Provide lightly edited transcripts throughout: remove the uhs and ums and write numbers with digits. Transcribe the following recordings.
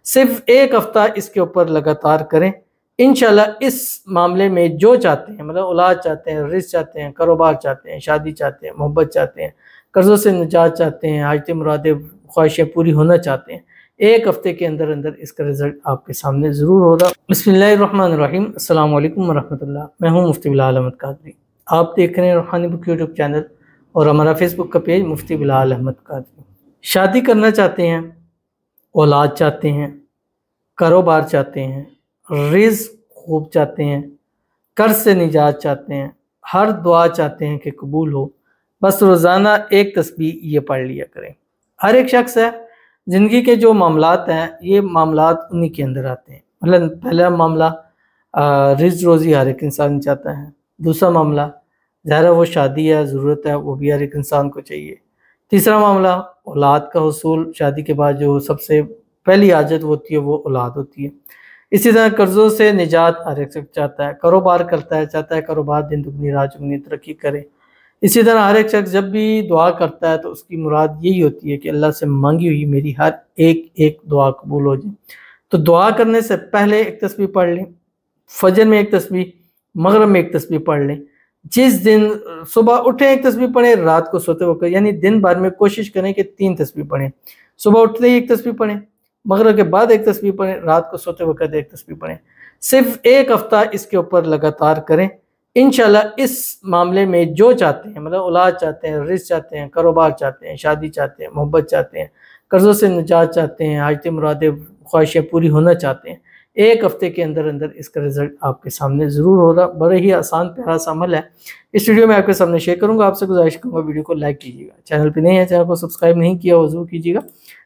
صرف ایک ہفتہ اس کے اوپر لگاتار کریں، انشاءاللہ اس معاملے میں جو چاہتے ہیں، مطلب اولاد چاہتے ہیں، رزق چاہتے ہیں، کاروبار چاہتے ہیں، شادی چاہتے ہیں، محبت چاہتے ہیں، قرضوں سے نجات چاہتے ہیں، حاجت مرادیں خواہشیں پوری ہونا چاہتے ہیں، ایک ہفتے کے اندر اندر اس کا رزلٹ آپ کے سامنے ضرور ہوگا۔ بسم اللہ الرحمن الرحیم۔ السلام علیکم ورحمۃ اللہ۔ میں ہوں مفتی بلال احمد قادری۔ آپ دیکھ رہے ہیں روحانی بک یوٹیوب چینل اور ہمارا فیس بک کا پیج مفتی بلال احمد قادری۔ شادی کرنا چاہتے ہیں، اولاد چاہتے ہیں، کاروبار چاہتے ہیں، رزق خوب چاہتے ہیں، قرض سے نجات چاہتے ہیں، ہر دعا چاہتے ہیں کہ قبول ہو، بس روزانہ ایک تسبیح یہ پڑھ لیا کریں۔ ہر ایک شخص ہے، زندگی کے جو معاملات ہیں یہ معاملات انہی کے اندر آتے ہیں۔ مطلب پہلا معاملہ رزق روزی ہر ایک انسان چاہتا ہے، دوسرا معاملہ ظاہر ہے وہ شادی ہے، ضرورت ہے، وہ بھی ہر ایک انسان کو چاہیے، تیسرا معاملہ اولاد کا حصول، شادی کے بعد جو سب سے پہلی حاجت ہوتی ہے وہ اولاد ہوتی ہے۔ اسی طرح قرضوں سے نجات ہر ایک شخص چاہتا ہے، کاروبار کرتا ہے، چاہتا ہے کاروبار دن دگنی رات چگنی ترقی کرے۔ اسی طرح ہر ایک شخص جب بھی دعا کرتا ہے تو اس کی مراد یہی ہوتی ہے کہ اللہ سے مانگی ہوئی میری ہر ایک دعا قبول ہو جائے۔ تو دعا کرنے سے پہلے ایک تسبیح پڑھ لیں، فجر میں ایک تسبیح، مغرب میں ایک تسبیح پڑھ لیں۔ جس دن صبح اٹھیں ایک تسبیح پڑھیں، رات کو سوتے وقت، یعنی دن بھر میں کوشش کریں کہ 3 تسبیح پڑھیں۔ صبح اٹھتے ہی ایک تسبیح پڑھیں، مغرب کے بعد ایک تسبیح پڑھیں، رات کو سوتے وقت ایک تسبیح پڑھیں۔ صرف ایک ہفتہ اس کے اوپر لگاتار کریں، انشاءاللہ اس معاملے میں جو چاہتے ہیں، مطلب اولاد چاہتے ہیں، رزق چاہتے ہیں، کاروبار چاہتے ہیں، شادی چاہتے ہیں، محبت چاہتے ہیں، قرضوں سے نجات چاہتے ہیں، حاجت مرادیں خواہشیں پوری ہونا چاہتے ہیں، ایک ہفتے کے اندر اندر اس کا رزلٹ آپ کے سامنے ضرور ہوگا۔ بڑے ہی آسان پیارا سا عمل ہے، اس ویڈیو میں آپ کے سامنے شیئر کروں گا۔ آپ سے گزارش کروں گا ویڈیو کو لائک کیجیے گا، چینل پہ نہیں ہے چینل کو سبسکرائب نہیں کیا وہ ضرور کیجیے گا،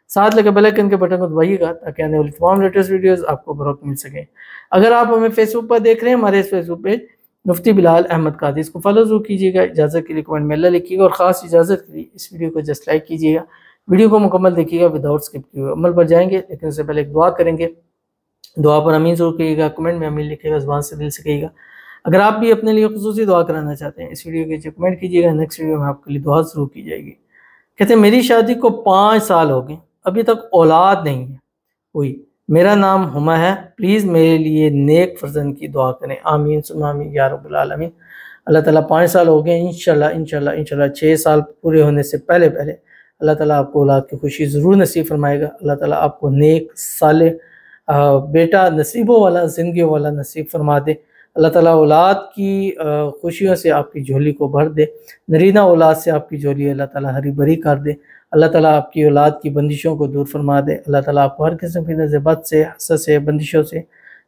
ساتھ لگے بیل آئیکن کے بٹن کو دبائیے گا تاکہ آنے والی تمام لیٹسٹ ویڈیوز آپ کو بروقت مل سکیں۔ اگر آپ ہمیں فیس بک پر دیکھ رہے ہیں، ہمارے اس فیس بک پیج مفتی بلال احمد قادری، اس کو فالو ضرور کیجیے گا۔ اجازت کے لیے کمنٹ میں اللہ لکھیے گا، اور خاص اجازت کے لیے اس ویڈیو کو جسٹ لائک کیجیے گا، ویڈیو کو مکمل دیکھیے گا وداؤٹ اسکپ کیے ہوئے۔ عمل پر جائیں گے لیکن اس سے پہلے ایک دعا کریں گے، دعا پر امین ضرور کہیے گا، کمنٹ میں امین لکھیے گا، زبان سے دل سے کہیے گا۔ اگر آپ بھی اپنے لیے خصوصی دعا کرانا چاہتے ہیں اس ویڈیو کے جو کمنٹ کیجیے گا، نیکسٹ ویڈیو میں آپ کے لیے دعا ضرور کی جائے گی۔ کہتے ہیں میری شادی کو 5 سال ہو گئے، ابھی تک اولاد نہیں ہے ہوئی، میرا نام ہما ہے، پلیز میرے لیے نیک فرزند کی دعا کریں، آمین ثم آمین یا رب العالمین۔ اللہ تعالیٰ 5 سال ہو گئے، انشاءاللہ 6 سال پورے ہونے سے پہلے اللہ تعالیٰ آپ کو اولاد کی خوشی ضرور نصیب فرمائے گا۔ اللہ تعالیٰ آپ کو نیک صالح بیٹا نصیبوں والا، زندگیوں والا نصیب فرما دے۔ اللہ تعالیٰ اولاد کی خوشیوں سے آپ کی جھولی کو بھر دے، نرینہ اولاد سے آپ کی جھولی اللہ تعالیٰ ہری بھری کر دے۔ اللہ تعالیٰ آپ کی اولاد کی بندشوں کو دور فرما دے۔ اللہ تعالیٰ آپ کو ہر قسم کی نظر بد سے، حسد سے، بندشوں سے،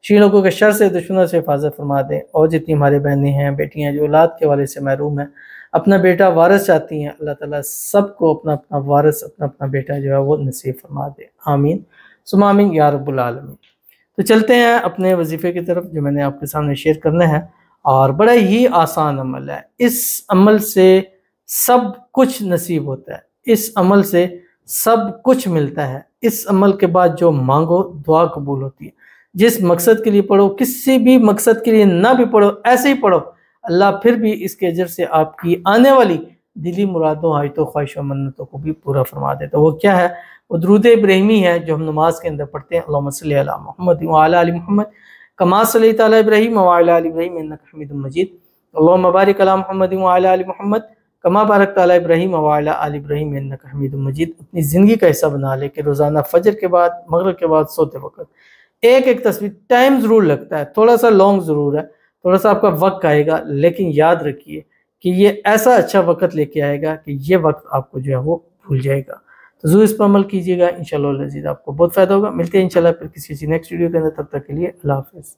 شی لوگوں کے شر سے، دشمنوں سے حفاظت فرما دے۔ اور جتنی ہمارے بہنیں ہیں، بیٹیاں جو اولاد کے حوالے سے محروم ہیں، اپنا بیٹا وارث چاہتی ہیں، اللہ تعالیٰ سب کو اپنا اپنا وارث، اپنا بیٹا جو ہے وہ نصیب فرما دے، آمین ثم آمین یا رب العالمین۔ تو چلتے ہیں اپنے وظیفے کی طرف جو میں نے آپ کے سامنے شیئر کرنا ہے، اور بڑا ہی آسان عمل ہے۔ اس عمل سے سب کچھ نصیب ہوتا ہے، اس عمل سے سب کچھ ملتا ہے، اس عمل کے بعد جو مانگو دعا قبول ہوتی ہے۔ جس مقصد کے لیے پڑھو، کسی بھی مقصد کے لیے نہ بھی پڑھو، ایسے ہی پڑھو، اللہ پھر بھی اس کے اجر سے آپ کی آنے والی دلی مرادوں، حاجتوں، خواہشوں، منتوں کو بھی پورا فرما دیتا ہے۔ وہ کیا ہے؟ وہ درود ابراہیمی ہے جو ہم نماز کے اندر پڑھتے ہیں، اللہم صلی علی محمد وعلی آل محمد کما صلیت علی ابراہیم وعلی آل ابراہیم انک حمید مجید، اللہم بارک علی محمد وعلی آل محمد کما بارکت علی ابراہیم وعلی آل ابراہیم انک حمید مجید۔ اپنی زندگی کا حصہ بنا لے کہ روزانہ فجر کے بعد، مغرب کے بعد، سوتے وقت ایک تسبیح، ٹائم ضرور لگتا ہے، تھوڑا سا لانگ ضرور ہے، تھوڑا سا آپ کا وقت آئے گا، لیکن یاد رکھیے کہ یہ ایسا اچھا وقت لے کے آئے گا کہ یہ وقت آپ کو جو ہے وہ بھول جائے گا۔ تو ضرور اس پر عمل کیجیے گا، انشاءاللہ العزیز آپ کو بہت فائدہ ہوگا۔ ملتے ہیں انشاءاللہ پھر کسی نیکسٹ ویڈیو کے اندر، تب تک کے لیے اللہ حافظ۔